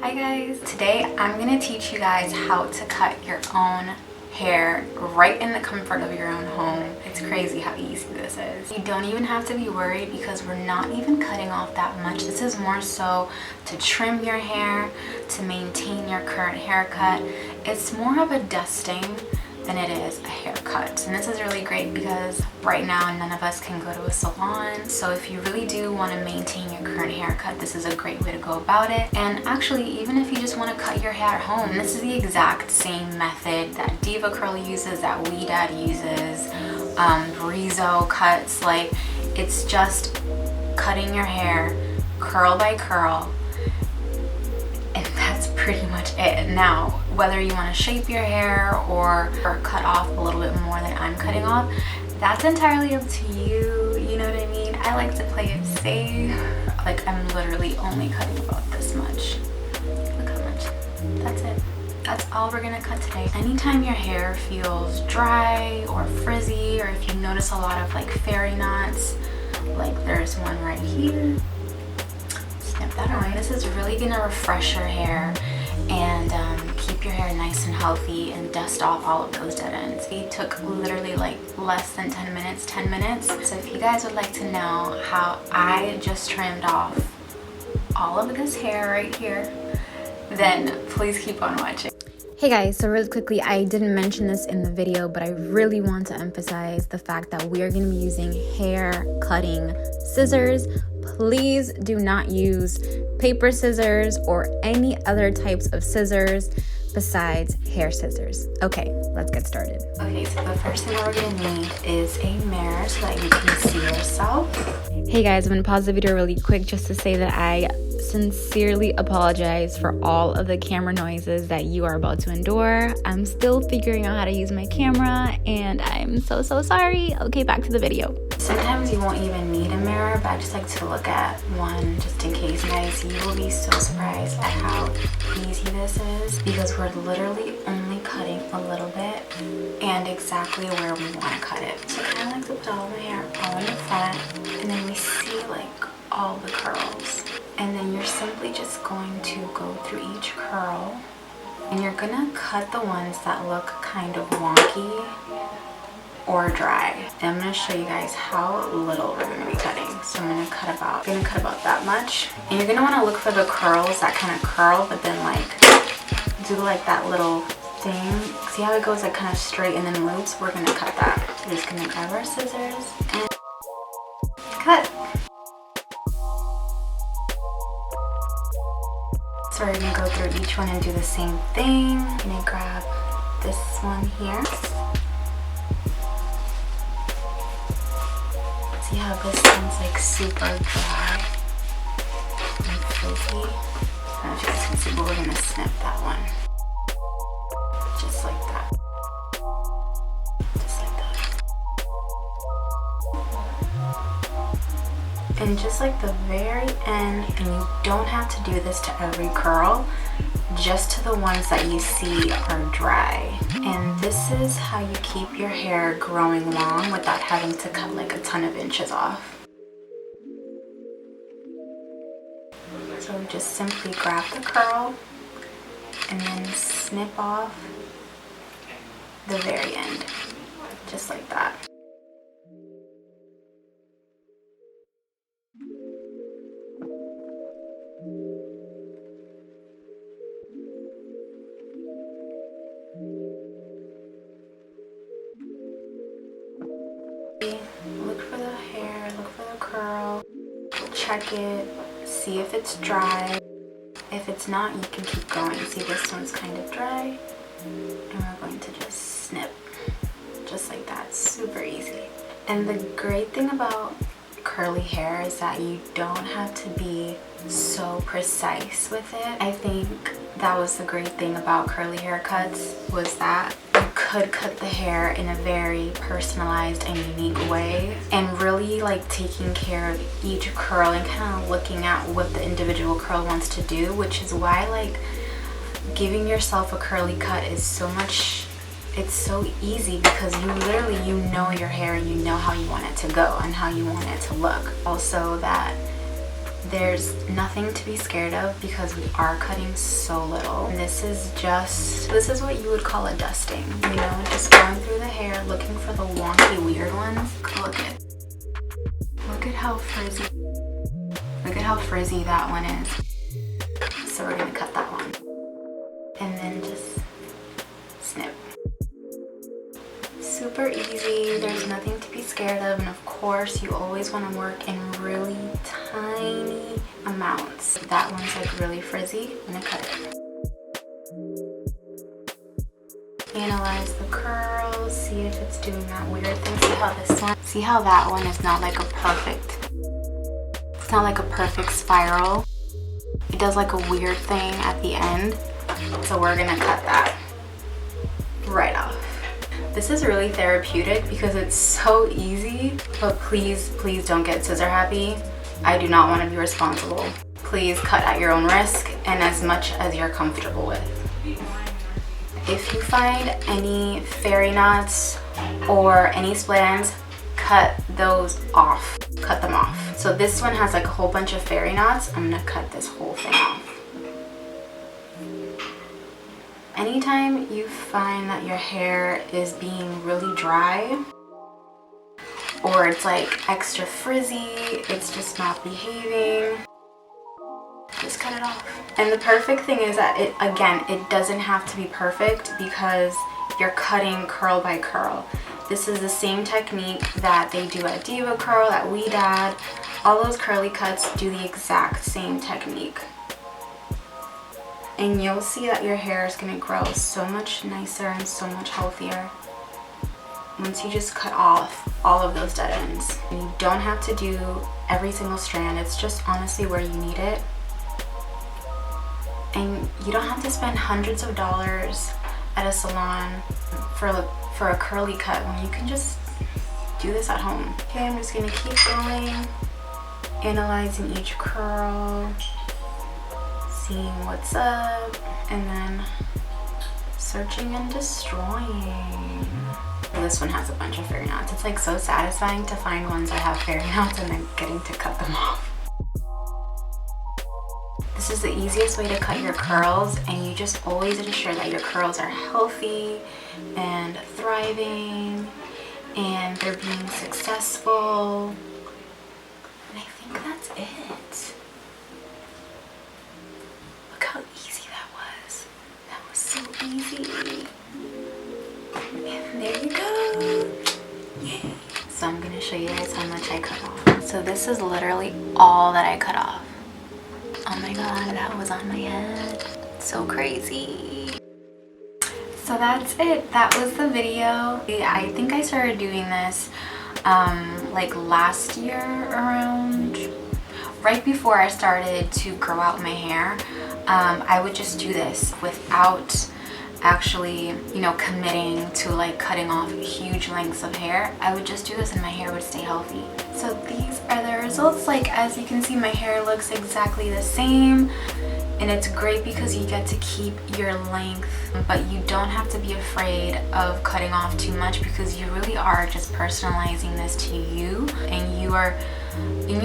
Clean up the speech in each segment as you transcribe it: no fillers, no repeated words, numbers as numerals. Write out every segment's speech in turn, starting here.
Hi guys, today I'm gonna teach you guys how to cut your own hair right in the comfort of your own home. It's crazy how easy this is. You don't even have to be worried because we're not even cutting off that much. This is more so to trim your hair, to maintain your current haircut. It's more of a dusting than it is a haircut. And this is really great because right now none of us can go to a salon. So if you really do want to maintain your current haircut, this is a great way to go about it. And actually, even if you just want to cut your hair at home, this is the exact same method that Diva Curl uses, that WeDad uses, Rizzo cuts. Like, it's just cutting your hair curl by curl, and that's pretty much it. Now, whether you want to shape your hair or cut off a little bit more than I'm cutting off, that's entirely up to you. You know what I mean? I like to play it safe. Like, I'm literally only cutting about this much. Look how much. That's it. That's all we're gonna cut today. Anytime your hair feels dry or frizzy, or if you notice a lot of like fairy knots, like there's one right here, snip that away. This is really gonna refresh your hair and keep your hair nice and healthy and dust off all of those dead ends. It took literally like less than 10 minutes. So if you guys would like to know how I just trimmed off all of this hair right here, then please keep on watching. Hey guys, so really quickly, I didn't mention this in the video, but I really want to emphasize the fact that we are going to be using hair cutting scissors. Please do not use paper scissors or any other types of scissors besides hair scissors. Okay, let's get started. Okay, so the first thing that we're gonna need is a mirror so that you can see yourself. Hey guys, I'm gonna pause the video really quick just to say that I sincerely apologize for all of the camera noises that you are about to endure. I'm still figuring out how to use my camera and I'm so sorry. Okay, back to the video. Sometimes you won't even need a mirror, but I just like to look at one just in case. Guys, you will be so surprised at how easy this is because we're literally only cutting a little bit and exactly where we want to cut it. So I kind of like to put all my hair all in the front, and then we see like all the curls. And then you're simply just going to go through each curl and you're gonna cut the ones that look kind of wonky or dry. And I'm gonna show you guys how little we're gonna be cutting. So I'm gonna cut about that much. And you're gonna wanna look for the curls that kind of curl, but then like do like that little thing. See how it goes like kind of straight and then loops? We're gonna cut that. We're just gonna grab our scissors and cut. So we're gonna go through each one and do the same thing. I'm gonna grab this one here. See how this one's like super dry and frizzy? I don't know if you guys can see, but we're gonna snip that one. Just like that. Just like that. And just like the very end, and you don't have to do this to every curl, just to the ones that you see are dry. And this is how you keep your hair growing long without having to cut like a ton of inches off. So just simply grab the curl and then snip off the very end, just like that. Look for the hair, look for the curl, check it, see if it's dry. If it's not, you can keep going. See, this one's kind of dry, and we're going to just snip, just like that. Super easy. And the great thing about curly hair is that you don't have to be so precise with it. I think that was the great thing about curly haircuts, was that you could cut the hair in a very personalized and unique way, and really like taking care of each curl and kind of looking at what the individual curl wants to do, which is why like giving yourself a curly cut is so much, it's so easy because you literally, you know your hair and you know how you want it to go and how you want it to look. Also that There's nothing to be scared of because we are cutting so little. This is what you would call a dusting, you know, just going through the hair, looking for the wonky, weird ones. Look at how frizzy that one is. So we're gonna cut that one. And then just snip. Super easy, there's nothing to be scared of, and of course you always want to work in really tiny amounts. That one's like really frizzy, I'm gonna cut it. Analyze the curls, see if it's doing that weird thing. See how that one is not like a perfect, it's not like a perfect spiral. It does like a weird thing at the end. So we're gonna cut that right off. This is really therapeutic because it's so easy, but please don't get scissor happy. I do not want to be responsible. Please cut at your own risk and as much as you're comfortable with. If you find any fairy knots or any split ends, cut those off. Cut them off. So this one has like a whole bunch of fairy knots. I'm gonna cut this whole thing off. Anytime you find that your hair is being really dry or it's like extra frizzy, it's just not behaving, just cut it off. And the perfect thing is that it doesn't have to be perfect because you're cutting curl by curl. This is the same technique that they do at Diva Curl, at Ouidad. All those curly cuts do the exact same technique. And you'll see that your hair is going to grow so much nicer and so much healthier once you just cut off all of those dead ends. And you don't have to do every single strand, it's just honestly where you need it. And you don't have to spend hundreds of dollars at a salon for a curly cut when you can just do this at home. Okay, I'm just going to keep going, analyzing each curl, seeing what's up, and then searching and destroying. This one has a bunch of fairy knots. It's like so satisfying to find ones that have fairy knots and then getting to cut them off. This is the easiest way to cut your curls, and you just always ensure that your curls are healthy and thriving and they're being successful. And I think that's it. Look how easy that was. That was so easy. And there you go. Yay. So I'm gonna show you guys how much I cut off. So this is literally all that I cut off. Oh my god, that was on my head. So crazy. So that's it. That was the video. I think I started doing this like last year around, right before I started to grow out my hair. I would just do this without actually, you know, committing to like cutting off huge lengths of hair. I would just do this and my hair would stay healthy. So these are the results. Like, as you can see, my hair looks exactly the same, and it's great because you get to keep your length, but you don't have to be afraid of cutting off too much because you really are just personalizing this to you, and you're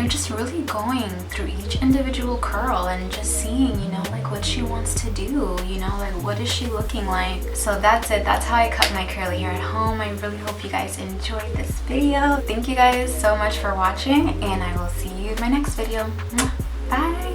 just really going through each individual curl and just seeing, you know, like what she wants to do, you know, like what is she looking like. So that's it. That's how I cut my curly hair at home. I really hope you guys enjoyed this video. Thank you guys so much for watching, and I will see you in my next video. Bye.